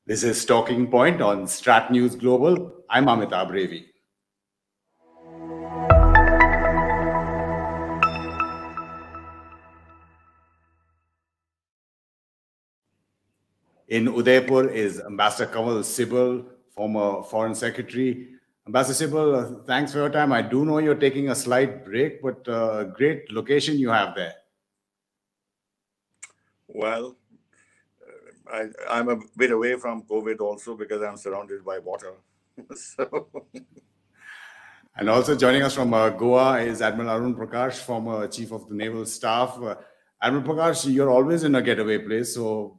This is Talking Point on StratNews Global. I'm Amitabh, Revi. In Udaipur is Ambassador Kanwal Sibal, former Foreign Secretary. Ambassador Sibal, thanks for your time. I do know you're taking a slight break, but great location you have there. Well, I'm a bit away from COVID also because I'm surrounded by water. So. And also joining us from Goa is Admiral Arun Prakash, former Chief of the Naval Staff. Admiral Prakash, you're always in a getaway place, so,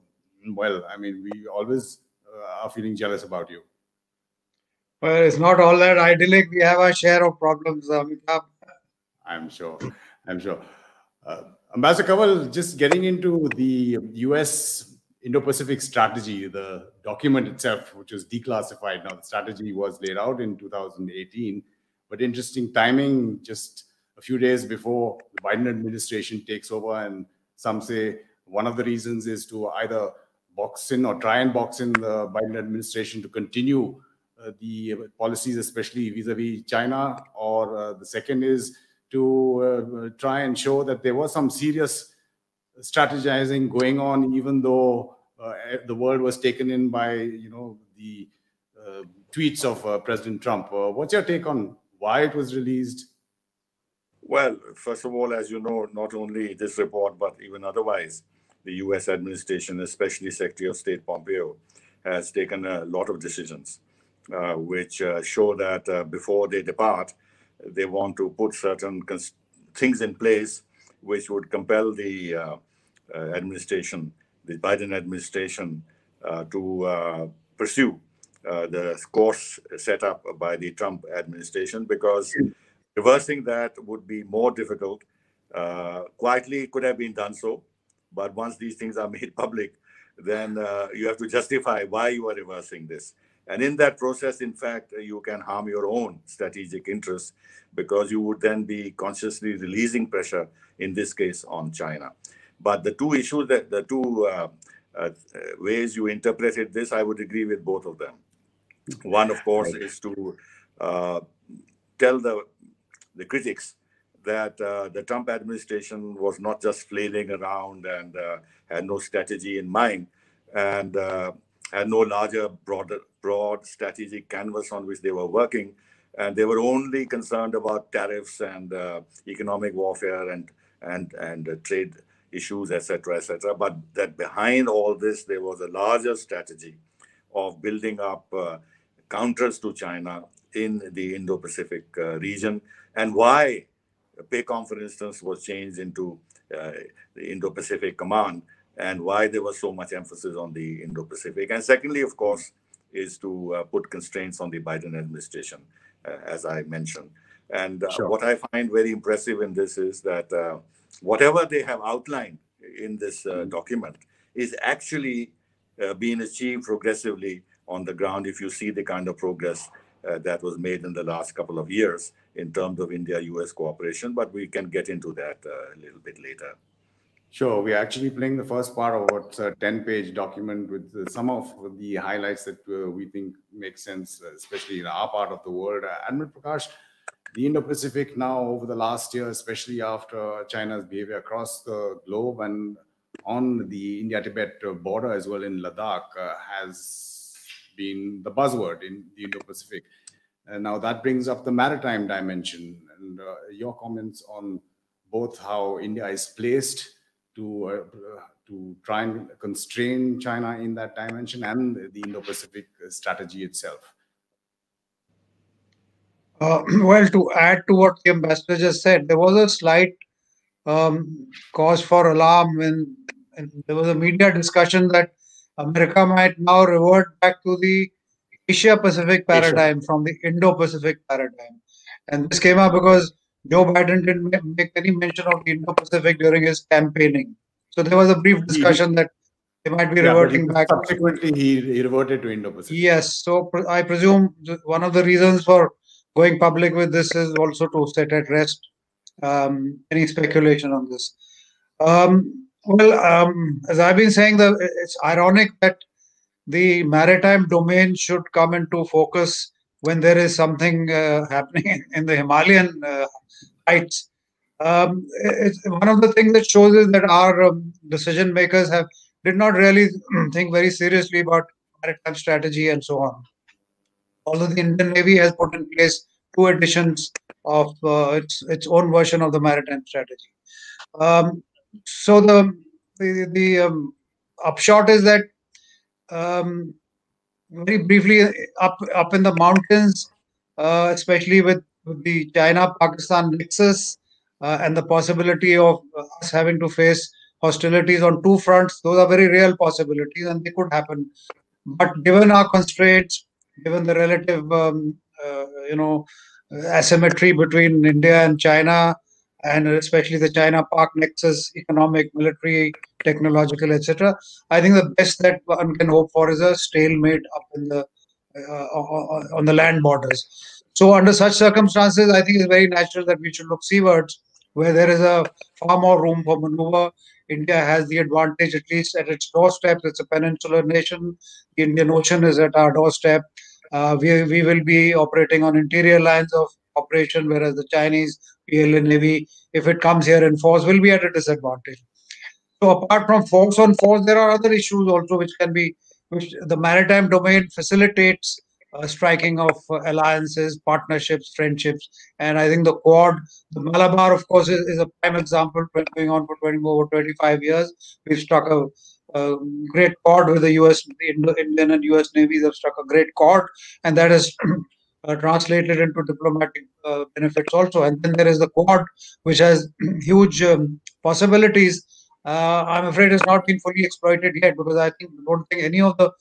well, I mean, we always are feeling jealous about you. Well, it's not all that idyllic. We have our share of problems, Amitabh. I'm sure. Ambassador Kanwal, just getting into the U.S. Indo-Pacific strategy, the document itself, which was declassified. Now, the strategy was laid out in 2018, but interesting timing, just a few days before the Biden administration takes over. And some say one of the reasons is to either box in or try and box in the Biden administration to continue the policies, especially vis-a-vis China, or the second is to try and show that there was some serious strategizing going on, even though the world was taken in by, the tweets of President Trump. What's your take on why it was released? Well, first of all, as you know, not only this report, but even otherwise, the U.S. administration, especially Secretary of State Pompeo, has taken a lot of decisions, which show that before they depart, they want to put certain things in place which would compel the administration, the Biden administration, to pursue the course set up by the Trump administration, because reversing that would be more difficult. Quietly, it could have been done so, but once these things are made public, then you have to justify why you are reversing this. And in that process, in fact, you can harm your own strategic interests, because you would then be consciously releasing pressure, in this case, on China. But the two issues, the two ways you interpreted this, I would agree with both of them. One, of course, is to tell the critics that the Trump administration was not just flailing around and had no strategy in mind, and had no larger, broad strategic canvas on which they were working. And they were only concerned about tariffs and economic warfare and trade issues, etc., etc. But that behind all this, there was a larger strategy of building up counters to China in the Indo-Pacific region, and why PACOM, for instance, was changed into the Indo-Pacific Command, and why there was so much emphasis on the Indo-Pacific. And secondly, of course, is to put constraints on the Biden administration, as I mentioned. And Sure. What I find very impressive in this is that whatever they have outlined in this document is actually being achieved progressively on the ground, if you see the kind of progress that was made in the last couple of years in terms of India-US cooperation. But we can get into that a little bit later. Sure. We're actually playing the first part of what's a 10-page document with some of the highlights that we think make sense, especially in our part of the world. Admiral Prakash, the Indo-Pacific now over the last year, especially after China's behavior across the globe and on the India-Tibet border as well in Ladakh, has been the buzzword in the Indo-Pacific. And now that brings up the maritime dimension, and your comments on both how India is placed to try and constrain China in that dimension and the Indo-Pacific strategy itself. Well, to add to what the ambassador just said, there was a slight cause for alarm when there was a media discussion that America might now revert back to the Asia-Pacific paradigm from the Indo-Pacific paradigm. And this came up because Joe Biden didn't make any mention of the Indo-Pacific during his campaigning. So there was a brief discussion that they might be reverting back. Subsequently, he reverted to Indo-Pacific. Yes. So I presume one of the reasons for going public with this is also to set at rest any speculation on this. As I've been saying, it's ironic that the maritime domain should come into focus when there is something happening in the Himalayan heights. One of the things that shows is that our decision makers did not really think very seriously about maritime strategy and so on. Although the Indian Navy has put in place 2 editions of its own version of the maritime strategy. So the upshot is that very briefly up in the mountains, especially with the China-Pakistan nexus and the possibility of us having to face hostilities on 2 fronts. Those are very real possibilities, and they could happen. But given our constraints, given the relative, asymmetry between India and China, and especially the China-Pak nexus, economic, military, technological, etc., I think the best that one can hope for is a stalemate up in the on the land borders. So, under such circumstances, I think it's very natural that we should look seawards, where there is a far more room for maneuver. India has the advantage, at least at its doorstep. It's a peninsular nation. The Indian Ocean is at our doorstep. We will be operating on interior lines of operation, whereas the Chinese PLA Navy, if it comes here in force, will be at a disadvantage. So apart from force on force, there are other issues also which the maritime domain facilitates striking of alliances, partnerships, friendships. And I think the Malabar, of course, is a prime example, going on for over 25 years. We've struck a great chord with the US, the Indian and US navies have struck a great chord, and that is translated into diplomatic benefits also. And then there is the Quad, which has huge possibilities. I'm afraid it's not been fully exploited yet, because I don't think any of the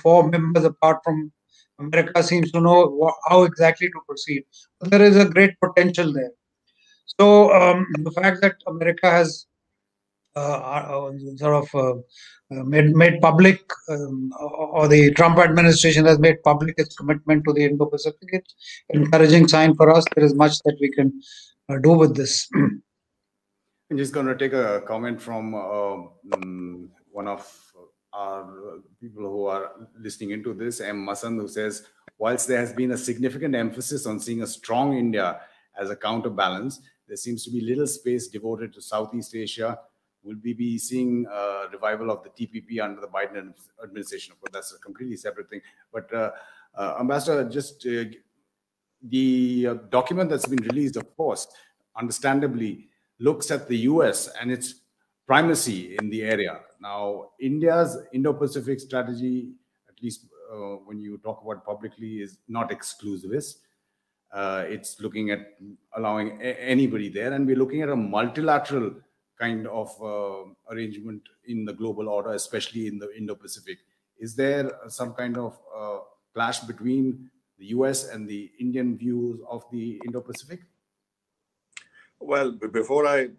4 members, apart from America, seems to know how exactly to proceed. But there is a great potential there. So the fact that America has made public, or the Trump administration has made public its commitment to the Indo-Pacific, it's an encouraging sign for us. There is much that we can do with this. I'm just going to take a comment from one of our people who are listening into this, M. Masand, who says, whilst there has been a significant emphasis on seeing a strong India as a counterbalance, there seems to be little space devoted to Southeast Asia. Will we be seeing a revival of the TPP under the Biden administration? Of course, that's a completely separate thing. But Ambassador, just the document that's been released, of course, understandably, looks at the US and its primacy in the area. Now, India's Indo-Pacific strategy, at least when you talk about publicly, is not exclusivist. It's looking at allowing anybody there, and we're looking at a multilateral kind of arrangement in the global order, especially in the Indo-Pacific. Is there some kind of clash between the US and the Indian views of the Indo-Pacific? Well, before I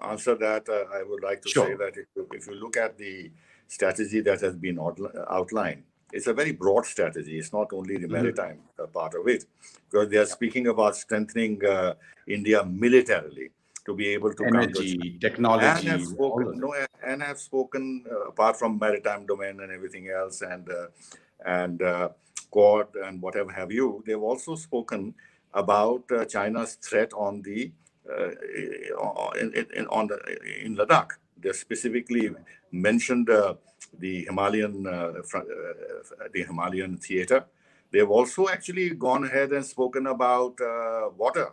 answer that, I would like to say that if you look at the strategy that has been outlined, it's a very broad strategy. It's not only the maritime part of it, because they are speaking about strengthening India militarily to be able to energy, technology, and have spoken apart from maritime domain and everything else, and Quad and whatever have you. They've also spoken about China's threat on the in Ladakh. They specifically mentioned the Himalayan theater. They've also actually gone ahead and spoken about water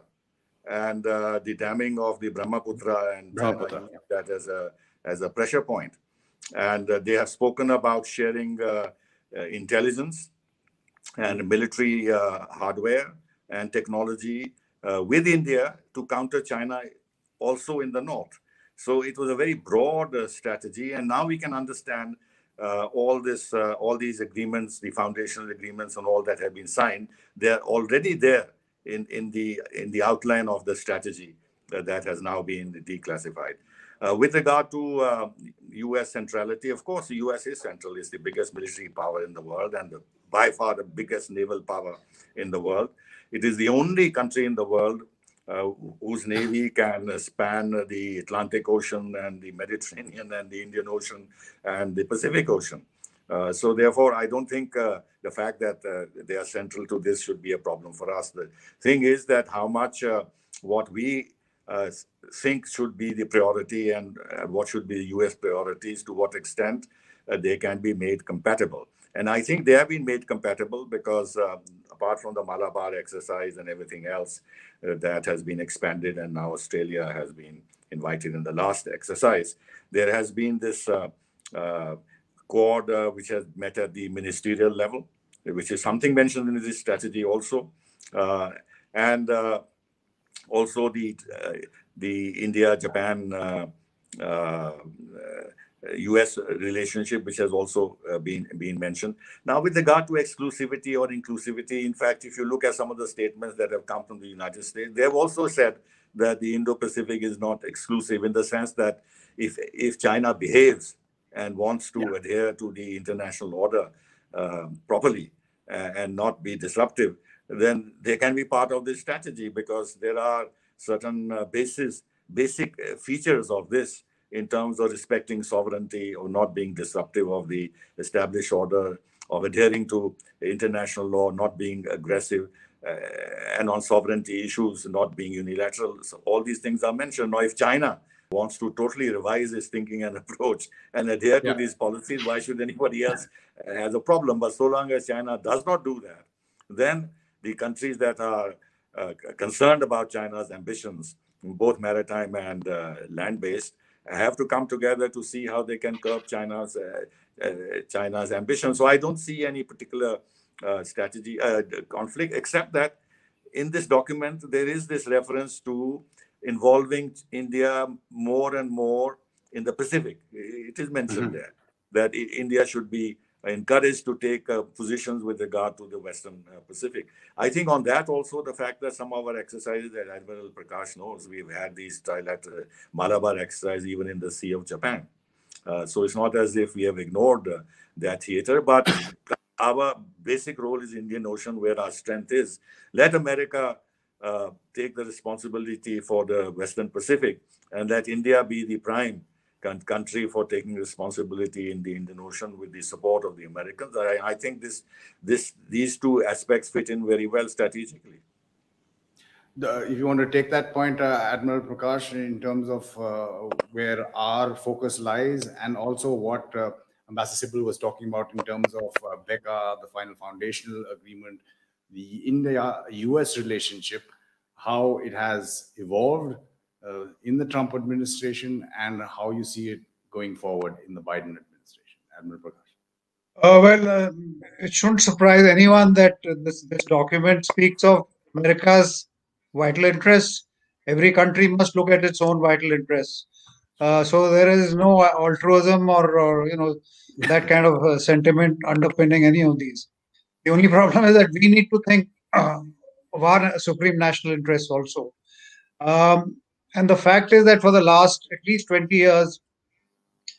and the damming of the Brahmaputra and that as a pressure point. And they have spoken about sharing intelligence and military hardware and technology with India to counter China also in the north. So it was a very broad strategy, and now we can understand all these agreements, the foundational agreements and all that have been signed. They're already there in the outline of the strategy that has now been declassified. With regard to U.S. centrality, of course, the U.S. is central. It's the biggest military power in the world and by far the biggest naval power in the world. It is the only country in the world whose navy can span the Atlantic Ocean and the Mediterranean and the Indian Ocean and the Pacific Ocean. So therefore, I don't think the fact that they are central to this should be a problem for us. The thing is that how much what we think should be the priority and what should be the US priorities, to what extent they can be made compatible. And I think they have been made compatible because apart from the Malabar exercise and everything else that has been expanded, and now Australia has been invited in the last exercise, there has been this Quad, which has met at the ministerial level, which is something mentioned in this strategy also, and also the India-Japan U.S. relationship, which has also been mentioned. Now, with regard to exclusivity or inclusivity, in fact, if you look at some of the statements that have come from the United States, they have also said that the Indo-Pacific is not exclusive, in the sense that if China behaves and wants to adhere to the international order properly and not be disruptive, then they can be part of this strategy, because there are certain basic features of this in terms of respecting sovereignty, or not being disruptive of the established order, of adhering to international law, not being aggressive, and on sovereignty issues, not being unilateral. So all these things are mentioned. Now, if China wants to totally revise its thinking and approach and adhere to these policies, why should anybody else have a problem? But so long as China does not do that, then the countries that are concerned about China's ambitions, both maritime and land-based, have to come together to see how they can curb China's ambition. So I don't see any particular strategy conflict, except that in this document there is this reference to involving India more and more in the Pacific. It is mentioned there that India should be encouraged to take positions with regard to the Western Pacific. I think on that also, the fact that some of our exercises, that Admiral Prakash knows, we've had these trilateral Malabar exercise even in the Sea of Japan. So it's not as if we have ignored that theater, but our basic role is Indian Ocean, where our strength is. Let America take the responsibility for the Western Pacific, and let India be the prime country for taking responsibility in the Indian Ocean with the support of the Americans. I think these two aspects fit in very well strategically. If you want to take that point, Admiral Prakash, in terms of where our focus lies, and also what Ambassador Sibal was talking about in terms of BECA, the final foundational agreement, the India-US relationship, how it has evolved in the Trump administration, and how you see it going forward in the Biden administration. Admiral Prakash. It shouldn't surprise anyone that this document speaks of America's vital interests. Every country must look at its own vital interests. So there is no altruism or that kind of sentiment underpinning any of these. The only problem is that we need to think of our supreme national interests also. And the fact is that for the last at least 20 years,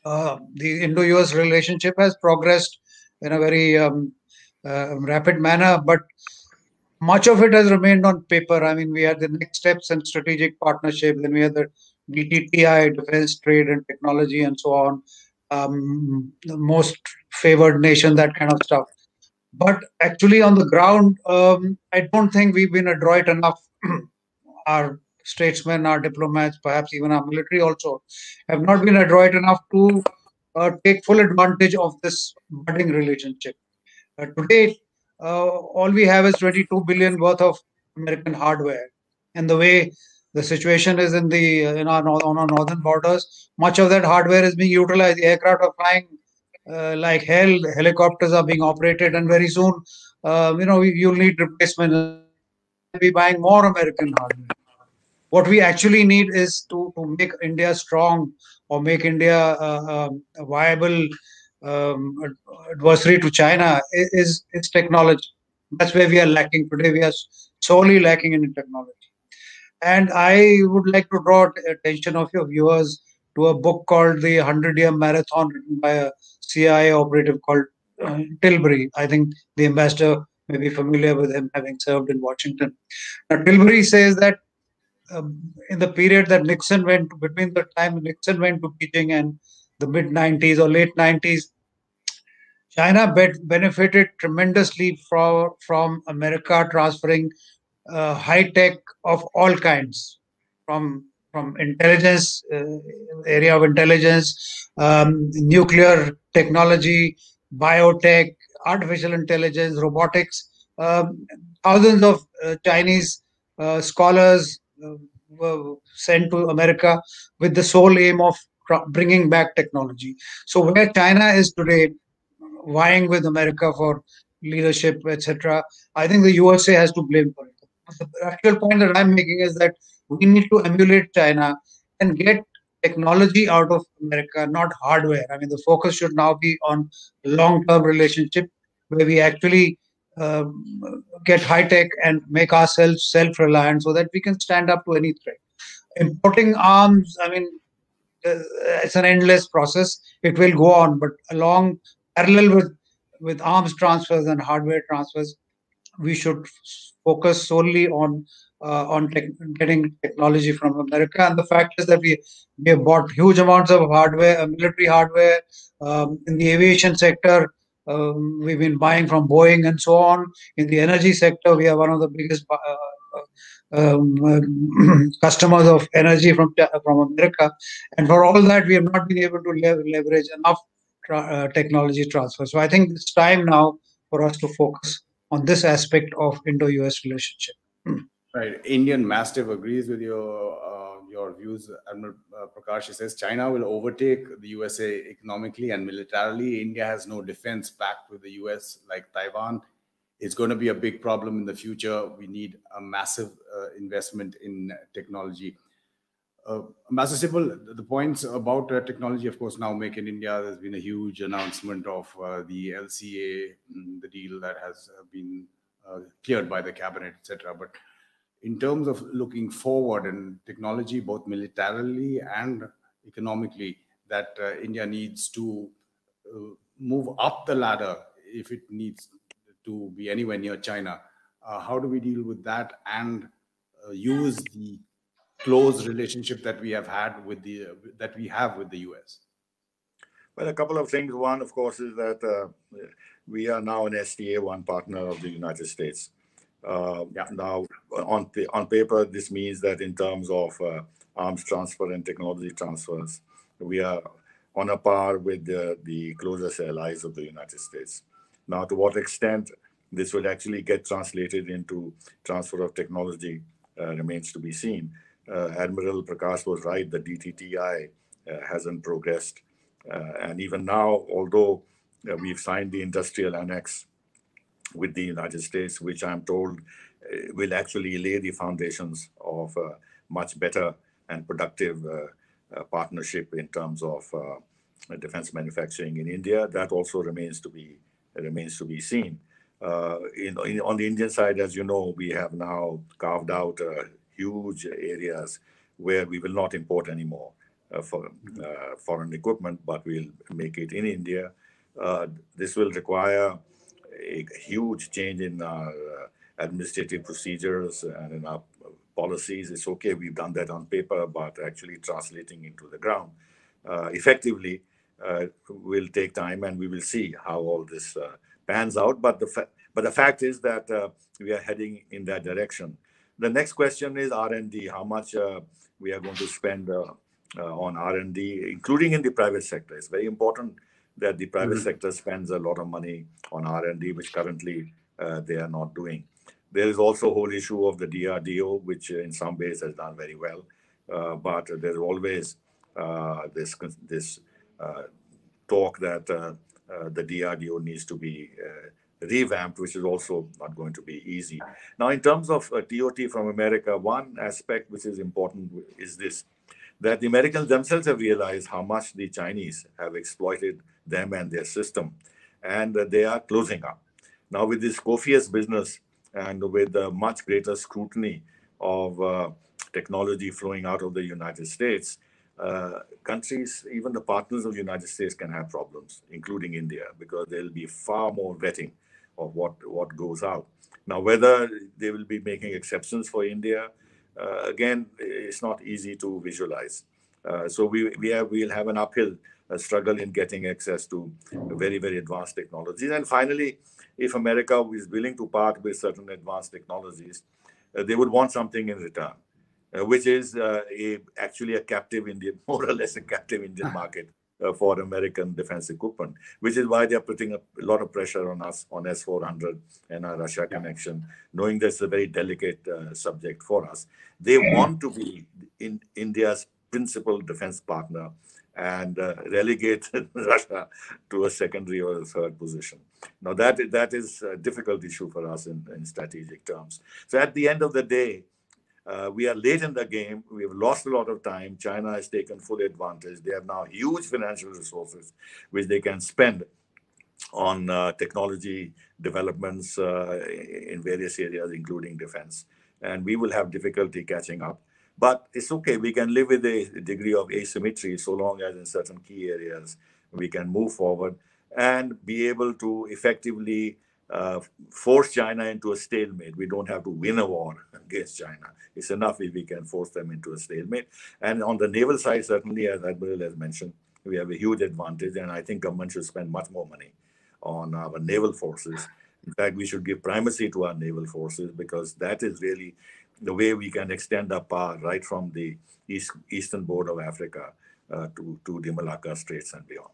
the Indo-US relationship has progressed in a very rapid manner, but much of it has remained on paper. I mean, we had the next steps and strategic partnership, then we had the DTTI, defense, trade, and technology, and so on, the most favored nation, that kind of stuff. But actually, on the ground, I don't think we've been adroit enough. Our statesmen, our diplomats, perhaps even our military also, have not been adroit enough to take full advantage of this budding relationship. Today, all we have is 22 billion worth of American hardware, and the way the situation is on our northern borders, much of that hardware is being utilized. The aircraft are flying like hell. The helicopters are being operated, and very soon, you'll need replacement. We'll be buying more American hardware. What we actually need is to make India strong, or make India a viable adversary to China is technology. That's where we are lacking today. We are sorely lacking in technology. And I would like to draw attention of your viewers to a book called The 100-Year Marathon, written by a CIA operative called Tilbury. I think the ambassador may be familiar with him, having served in Washington. Now, Tilbury says that in the period that Nixon went, between the time Nixon went to Beijing and the mid-90s or late 90s, China benefited tremendously from America transferring high tech of all kinds, from intelligence, area of intelligence, nuclear technology, biotech, artificial intelligence, robotics. Thousands of Chinese scholars were sent to America with the sole aim of bringing back technology. So where China is today, vying with America for leadership, etc., I think the USA has to blame for it. The actual point that I'm making is that we need to emulate China and get technology out of America, not hardware. I mean, the focus should now be on long-term relationship where we actually get high tech and make ourselves self-reliant so that we can stand up to any threat. Importing arms, I mean, it's an endless process. It will go on, but along parallel with arms transfers and hardware transfers, we should focus solely on getting technology from America. And the fact is that we have bought huge amounts of hardware, military hardware, in the aviation sector. We've been buying from Boeing and so on. In the energy sector, we are one of the biggest customers of energy from America. And for all that, we have not been able to leverage enough technology transfer. So I think it's time now for us to focus on this aspect of Indo-US relationship. Right. Indian Mastiff agrees with your views, Admiral Prakash. He says China will overtake the USA economically and militarily. India has no defense pact with the US like Taiwan. It's going to be a big problem in the future. We need a massive investment in technology. Master Sibal, the points about technology, of course, now Make in India. There's been a huge announcement of the LCA, the deal that has been cleared by the cabinet, etc. But in terms of looking forward in technology, both militarily and economically, that India needs to move up the ladder if it needs to be anywhere near China. How do we deal with that and use the close relationship that we have had with the US? Well, a couple of things. One, of course, is that we are now an STA1 partner of the United States. Now, on paper, this means that in terms of arms transfer and technology transfers, we are on a par with the closest allies of the United States. Now, to what extent this will actually get translated into transfer of technology remains to be seen. Admiral Prakash was right, the DTTI hasn't progressed. And even now, although we've signed the industrial annex with the United States, which I'm told will actually lay the foundations of a much better and productive partnership in terms of defense manufacturing in India, that also remains to be seen. On the Indian side, as you know, we have now carved out huge areas where we will not import anymore for foreign equipment, but we'll make it in India. This will require a huge change in our administrative procedures and in our policies. It's okay, we've done that on paper, but actually translating into the ground effectively will take time, and we will see how all this pans out. But the fact is that we are heading in that direction. The next question is R&D, how much we are going to spend on R&D, including in the private sector. It's very important that the private sector spends a lot of money on R&D, which currently they are not doing. There is also a whole issue of the DRDO, which in some ways has done very well. But there's always this talk that the DRDO needs to be revamped, which is also not going to be easy. Now, in terms of TOT from America, one aspect which is important is this, that the Americans themselves have realized how much the Chinese have exploited them and their system, and they are closing up. Now, with this COFIUS business and with much greater scrutiny of technology flowing out of the United States, countries, even the partners of the United States, can have problems, including India, because there will be far more vetting of what goes out. Now, whether they will be making exceptions for India, again, it's not easy to visualize. So we'll have an uphill struggle in getting access to very, very advanced technologies. And finally, if America is willing to part with certain advanced technologies, they would want something in return, which is actually a captive Indian, more or less a captive Indian market for American defense equipment, which is why they are putting a lot of pressure on us on S-400 and our Russia connection, knowing that's a very delicate subject for us. They want to be in India's principal defense partner and relegate Russia to a secondary or a third position. Now, that is a difficult issue for us in strategic terms. So at the end of the day, we are late in the game. We have lost a lot of time. China has taken full advantage. They have now huge financial resources which they can spend on technology developments in various areas, including defense. And we will have difficulty catching up. But it's okay. We can live with a degree of asymmetry so long as in certain key areas we can move forward and be able to effectively force China into a stalemate. We don't have to win a war against China. It's enough if we can force them into a stalemate. And on the naval side, certainly, as Admiral has mentioned, we have a huge advantage. And I think government should spend much more money on our naval forces. In fact, we should give primacy to our naval forces because that is really the way we can extend our power right from the eastern border of Africa to the Malacca Straits and beyond.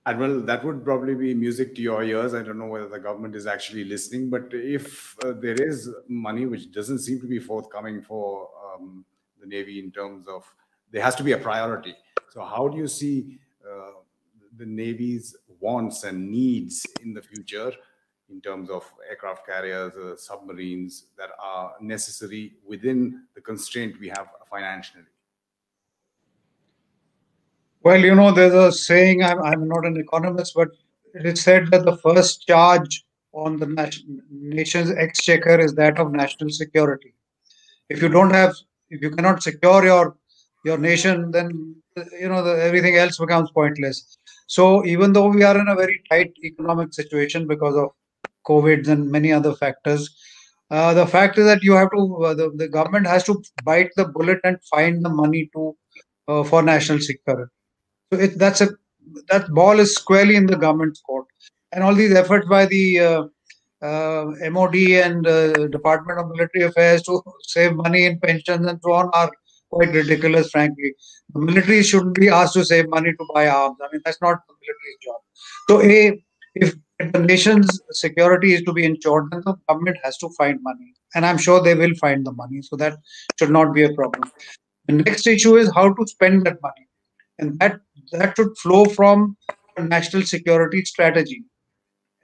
Admiral, that would probably be music to your ears. I don't know whether the government is actually listening, but if there is money which doesn't seem to be forthcoming for the Navy in terms of, there has to be a priority. So how do you see the Navy's wants and needs in the future in terms of aircraft carriers, submarines that are necessary within the constraint we have financially? Well, you know, there's a saying, I'm not an economist, but it is said that the first charge on the nation's exchequer is that of national security. If you cannot secure your nation, then, you know, everything else becomes pointless. So even though we are in a very tight economic situation because of COVID and many other factors, the fact is that you have to, the government has to bite the bullet and find the money for national security. So that ball is squarely in the government's court, and all these efforts by the MOD and Department of Military Affairs to save money in pensions and so on are quite ridiculous, frankly. The military shouldn't be asked to save money to buy arms. I mean, that's not the military's job. So, if the nation's security is to be ensured, then the government has to find money, and I'm sure they will find the money. So that should not be a problem. The next issue is how to spend that money. And that should flow from a national security strategy,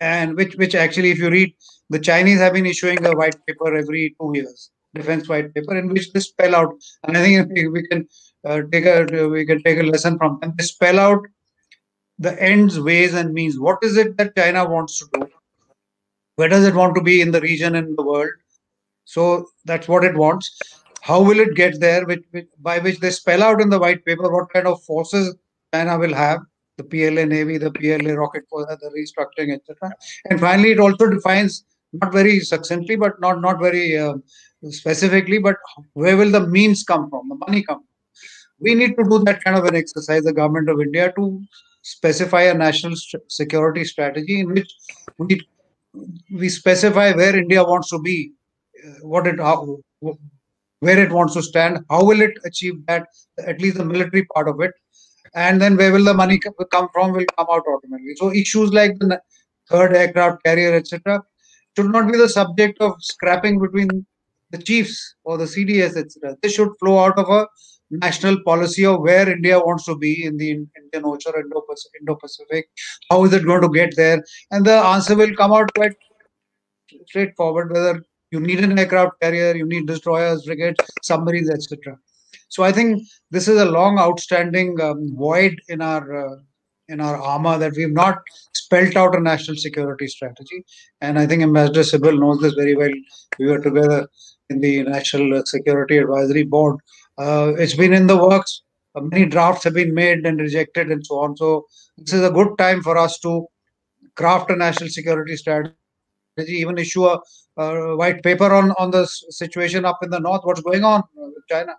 and which actually, if you read, the Chinese have been issuing a white paper every 2 years, defense white paper, in which they spell out. And I think we can take a lesson from them. They spell out the ends, ways, and means. What is it that China wants to do? Where does it want to be in the region and the world? So that's what it wants. How will it get there? By which they spell out in the white paper what kind of forces China will have, the PLA Navy, the PLA rocket force, the restructuring, etc. And finally, it also defines, not very succinctly, but not very specifically, but where will the means come from, the money come from. We need to do that kind of an exercise, the government of India, to specify a national security strategy in which we specify where India wants to be, where it wants to stand, how will it achieve that, at least the military part of it, and then where will the money come from will come out automatically. So issues like the third aircraft carrier, etc., should not be the subject of scrapping between the chiefs or the CDS, etc. They should flow out of a national policy of where India wants to be in the Indian Ocean, Indo-Pacific. How is it going to get there? And the answer will come out quite straightforward, whether you need an aircraft carrier, you need destroyers, frigates, submarines, etc. So I think this is a long outstanding void in our armor, that we've not spelt out a national security strategy. And I think Ambassador Sibal knows this very well. We were together in the National Security Advisory Board. It's been in the works. Many drafts have been made and rejected and so on. So this is a good time for us to craft a national security strategy, even issue a white paper on the situation up in the north, what's going on with China.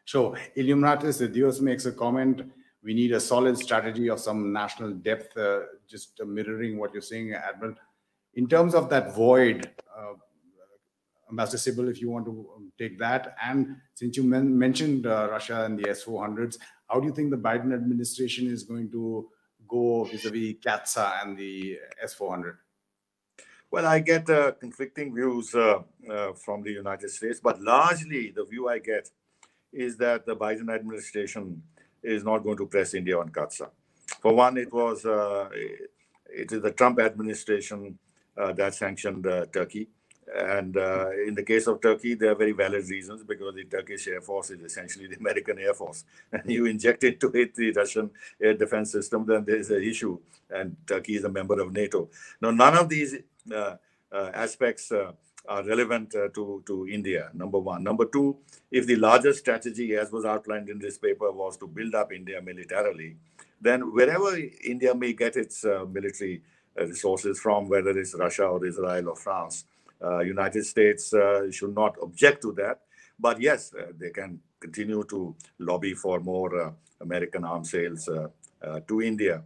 Sure. Illuminatus Dios makes a comment. We need a solid strategy of some national depth, just mirroring what you're saying, Admiral. In terms of that void, Ambassador Sibal, if you want to take that. And since you mentioned Russia and the S-400s, how do you think the Biden administration is going to go vis-a-vis CATSA and the S-400? Well, I get conflicting views from the United States, but largely the view I get is that the Biden administration is not going to press India on CATSA. For one, it is the Trump administration that sanctioned Turkey. And in the case of Turkey, there are very valid reasons, because the Turkish Air Force is essentially the American Air Force. And you inject into it the Russian air defense system, then there is an issue. And Turkey is a member of NATO. Now, none of these aspects are relevant to India, number one. Number two, if the larger strategy, as was outlined in this paper, was to build up India militarily, then wherever India may get its military resources from, whether it's Russia or Israel or France, United States should not object to that. But yes, they can continue to lobby for more American arms sales to India.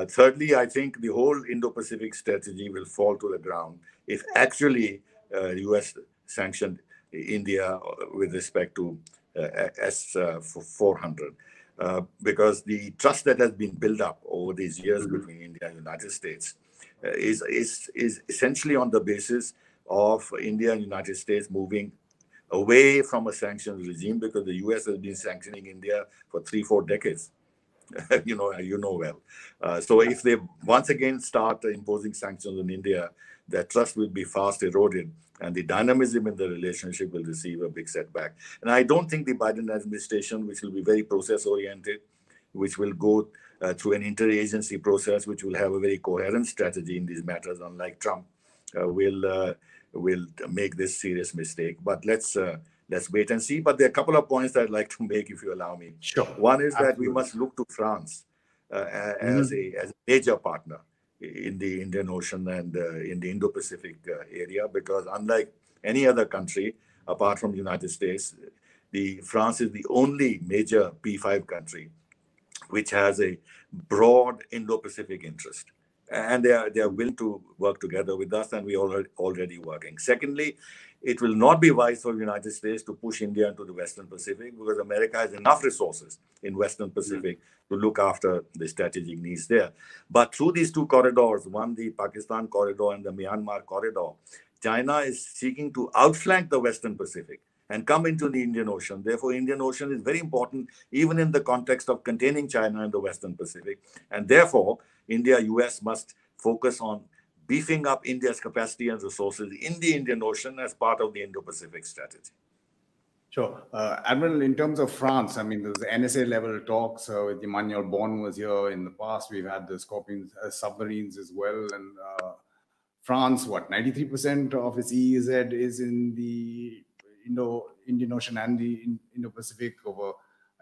Thirdly, I think the whole Indo-Pacific strategy will fall to the ground if actually U.S. sanctioned India with respect to S-400. Because the trust that has been built up over these years between India and the United States is essentially on the basis of India and United States moving away from a sanctions regime, because the US has been sanctioning India for 3-4 decades. you know well. So if they once again start imposing sanctions on India, their trust will be fast eroded, and the dynamism in the relationship will receive a big setback. And I don't think the Biden administration, which will be very process-oriented, which will go through an interagency process, which will have a very coherent strategy in these matters, unlike Trump, will make this serious mistake. But let's wait and see. But there are a couple of points that I'd like to make, if you allow me. Sure. One is that we must look to France as a major partner in the Indian Ocean and in the Indo-Pacific area, because unlike any other country, apart from the United States, France is the only major P5 country which has a broad Indo-Pacific interest. And they are willing to work together with us, and we are already working. Secondly, it will not be wise for the United States to push India into the Western Pacific, because America has enough resources in Western Pacific to look after the strategic needs there. But through these two corridors, one the Pakistan corridor and the Myanmar corridor, China is seeking to outflank the Western Pacific and come into the Indian Ocean. Therefore, Indian Ocean is very important, even in the context of containing China in the Western Pacific. And therefore, India, US must focus on beefing up India's capacity and resources in the Indian Ocean as part of the Indo-Pacific strategy. Sure. Admiral, in terms of France, I mean, there's NSA level talks with Emmanuel Bon was here in the past. We've had the Scorpion submarines as well. And France, 93% of its EEZ is in the Indian Ocean and the Indo-Pacific, over,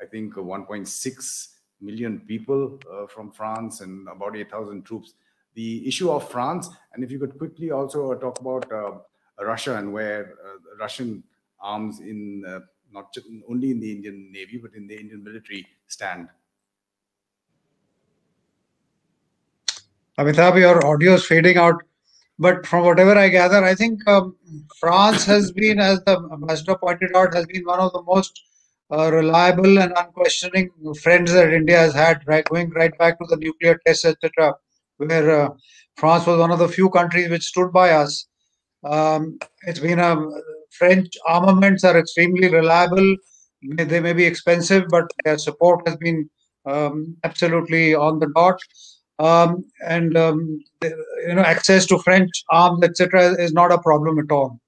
I think, 1.6 million people from France and about 8,000 troops. The issue of France, and if you could quickly also talk about Russia and where Russian arms in not just only in the Indian Navy, but in the Indian military stand. Amitabh, your audio is fading out. But from whatever I gather, I think France has been, as the ambassador pointed out, has been one of the most reliable and unquestioning friends that India has had, right, going right back to the nuclear tests, etc., where France was one of the few countries which stood by us. It's been French armaments are extremely reliable. They may be expensive, but their support has been absolutely on the dot. Access to French arms, etc., is not a problem at all.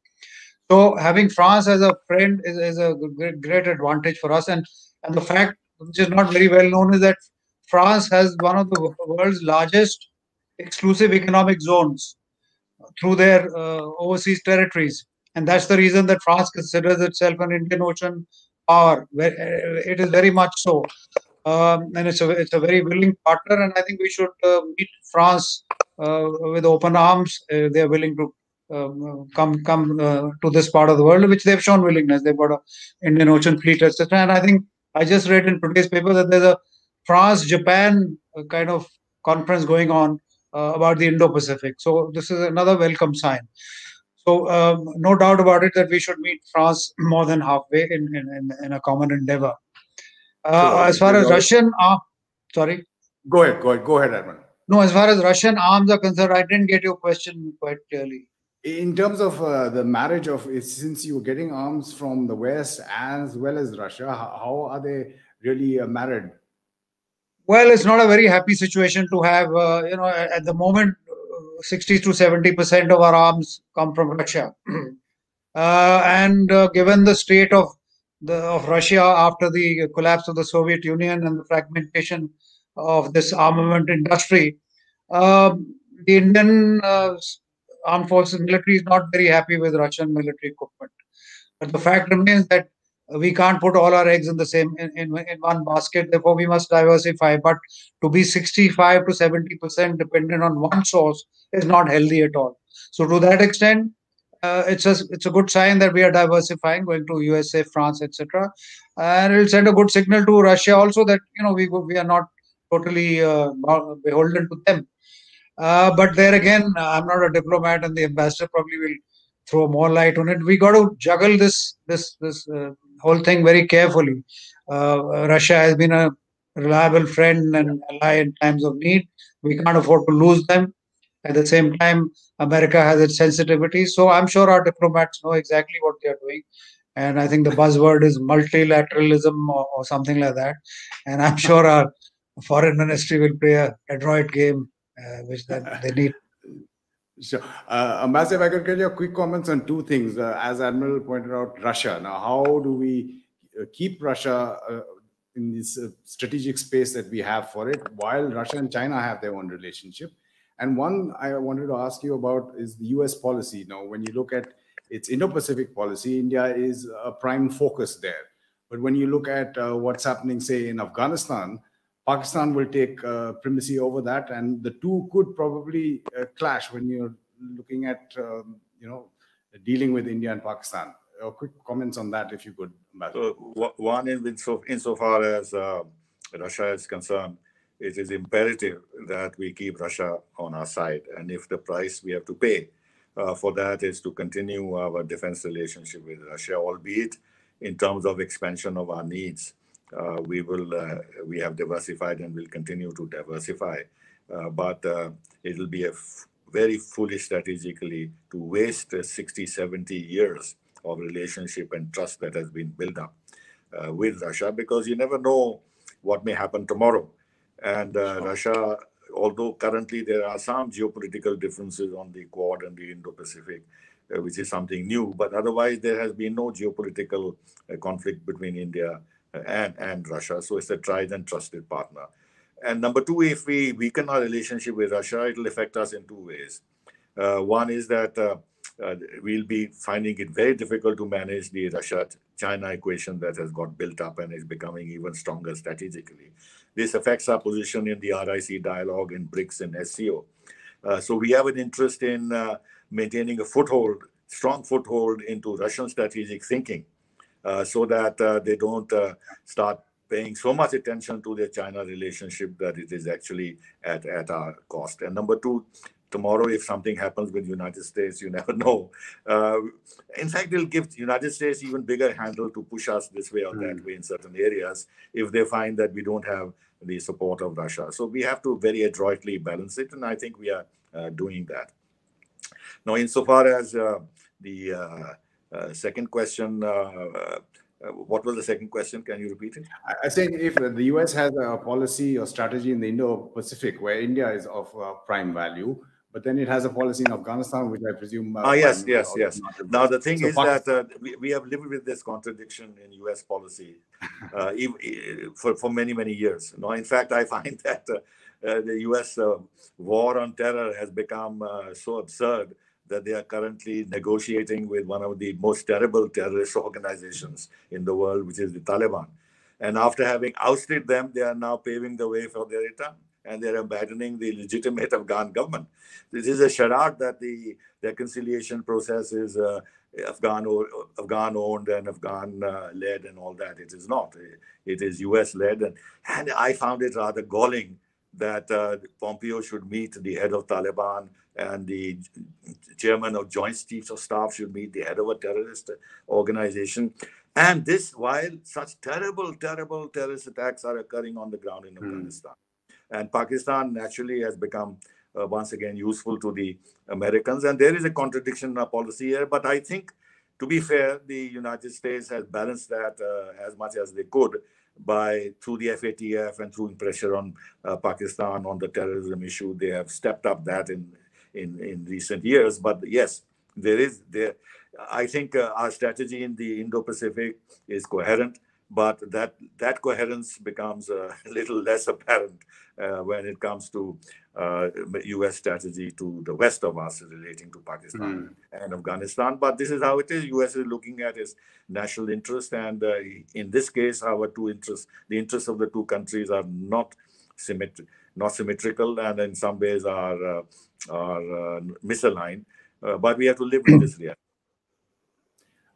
So having France as a friend is a great advantage for us. And the fact, which is not very well known, is that France has one of the world's largest exclusive economic zones through their overseas territories. And that's the reason that France considers itself an Indian Ocean power. It is very much so. And it's a very willing partner, and I think we should meet France with open arms. They are willing to come to this part of the world, which they've shown willingness. They've got an Indian Ocean Fleet, etc. And I think I just read in today's paper that there's a France-Japan kind of conference going on about the Indo-Pacific. So this is another welcome sign. So no doubt about it that we should meet France more than halfway in a common endeavor. As far as Russian, sorry. Go ahead, Admiral. No, as far as Russian arms are concerned, I didn't get your question quite clearly. In terms of the marriage of, since you're getting arms from the West as well as Russia, how are they really married? Well, it's not a very happy situation to have. At the moment, 60 to 70% of our arms come from Russia, and given the state of Russia after the collapse of the Soviet Union and the fragmentation of this armament industry, the Indian armed forces military is not very happy with Russian military equipment. But the fact remains that we can't put all our eggs in the same in one basket. Therefore, we must diversify. But to be 65 to 70% dependent on one source is not healthy at all. So, to that extent, it's a good sign that we are diversifying, going to USA, France, etc. And it will send a good signal to Russia also that we are not totally beholden to them. But there again, I'm not a diplomat, and the ambassador probably will throw more light on it. We got to juggle this whole thing very carefully. Russia has been a reliable friend and ally in times of need. We can't afford to lose them. At the same time, America has its sensitivities. So I'm sure our diplomats know exactly what they are doing. And I think the buzzword is multilateralism or something like that. And I'm sure our foreign ministry will play a adroit game, which they need. Sure. Ambassador, if I could get your quick comments on two things. As Admiral pointed out, Russia. Now, how do we keep Russia in this strategic space that we have for it, while Russia and China have their own relationship? And one I wanted to ask you about is the U.S. policy. Now, when you look at its Indo-Pacific policy, India is a prime focus there. But when you look at what's happening, say, in Afghanistan, Pakistan will take primacy over that, and the two could probably clash when you're looking at, dealing with India and Pakistan. Quick comments on that, if you could. So, one, insofar as Russia is concerned, it is imperative that we keep Russia on our side, and if the price we have to pay for that is to continue our defense relationship with Russia, albeit in terms of expansion of our needs. We have diversified and will continue to diversify, but it will be very foolish strategically to waste 60, 70 years of relationship and trust that has been built up with Russia, because you never know what may happen tomorrow. And Russia, although currently there are some geopolitical differences on the Quad and the Indo-Pacific, which is something new, but otherwise there has been no geopolitical conflict between India and Russia. So it's a tried and trusted partner. And number two, if we weaken our relationship with Russia, it will affect us in two ways. One is that we'll be finding it very difficult to manage the Russia-China equation that has got built up and is becoming even stronger strategically. This affects our position in the RIC dialogue, in BRICS and SCO. So we have an interest in maintaining a strong foothold into Russian strategic thinking, so that they don't start paying so much attention to their China relationship that it is actually at our cost. And number two, tomorrow, if something happens with the United States, you never know. In fact, it'll give the United States even bigger handle to push us this way or that way in certain areas if they find that we don't have the support of Russia. So we have to very adroitly balance it, and I think we are doing that. Now, insofar as the second question, what was the second question? Can you repeat it? I think if the US has a policy or strategy in the Indo-Pacific where India is of prime value, but then it has a policy in Afghanistan, which I presume... yes. Now, the thing is that we have lived with this contradiction in US policy for many, many years. Now, in fact, I find that the US war on terror has become so absurd that they are currently negotiating with one of the most terrible terrorist organizations in the world, which is the Taliban. And after having ousted them, they are now paving the way for their return. and they're abandoning the legitimate Afghan government. This is a charade that the reconciliation process is Afghan-owned and Afghan-led and all that. It is not. It is US-led. And I found it rather galling that Pompeo should meet the head of Taliban and the chairman of Joint Chiefs of Staff should meet the head of a terrorist organization. And this while such terrible, terrible terrorist attacks are occurring on the ground in Afghanistan. And Pakistan naturally has become once again useful to the Americans. And there is a contradiction in our policy here. But I think, to be fair, the United States has balanced that as much as they could through the FATF and through pressure on Pakistan on the terrorism issue. They have stepped up that in recent years. But yes, I think our strategy in the Indo-Pacific is coherent, but that coherence becomes a little less apparent when it comes to U.S. strategy to the west of us relating to Pakistan and Afghanistan. But this is how it is. U.S. is looking at its national interest, and in this case, our two interests, the interests of the two countries, are not symmetrical, and in some ways are misaligned. But we have to live with this reality.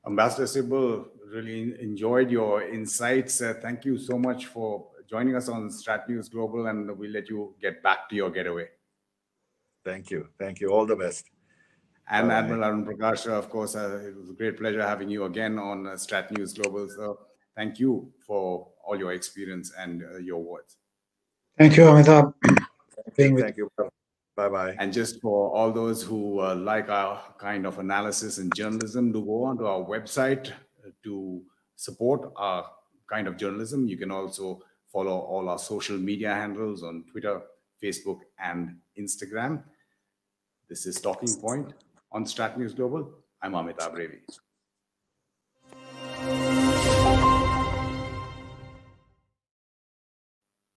Ambassador Sibal, really enjoyed your insights. Thank you so much for joining us on StratNews Global, and we'll let you get back to your getaway. Thank you. Thank you. All the best. And Admiral Arun Prakash, of course, it was a great pleasure having you again on StratNews Global. So thank you for all your experience and your words. Thank you, Amitabh. Thank you. Bye-bye. And just for all those who like our kind of analysis and journalism, do go onto our website to support our kind of journalism. You can also follow all our social media handles on Twitter, Facebook, and Instagram. This is Talking Point on StratNews Global. I'm Amitabh Revi.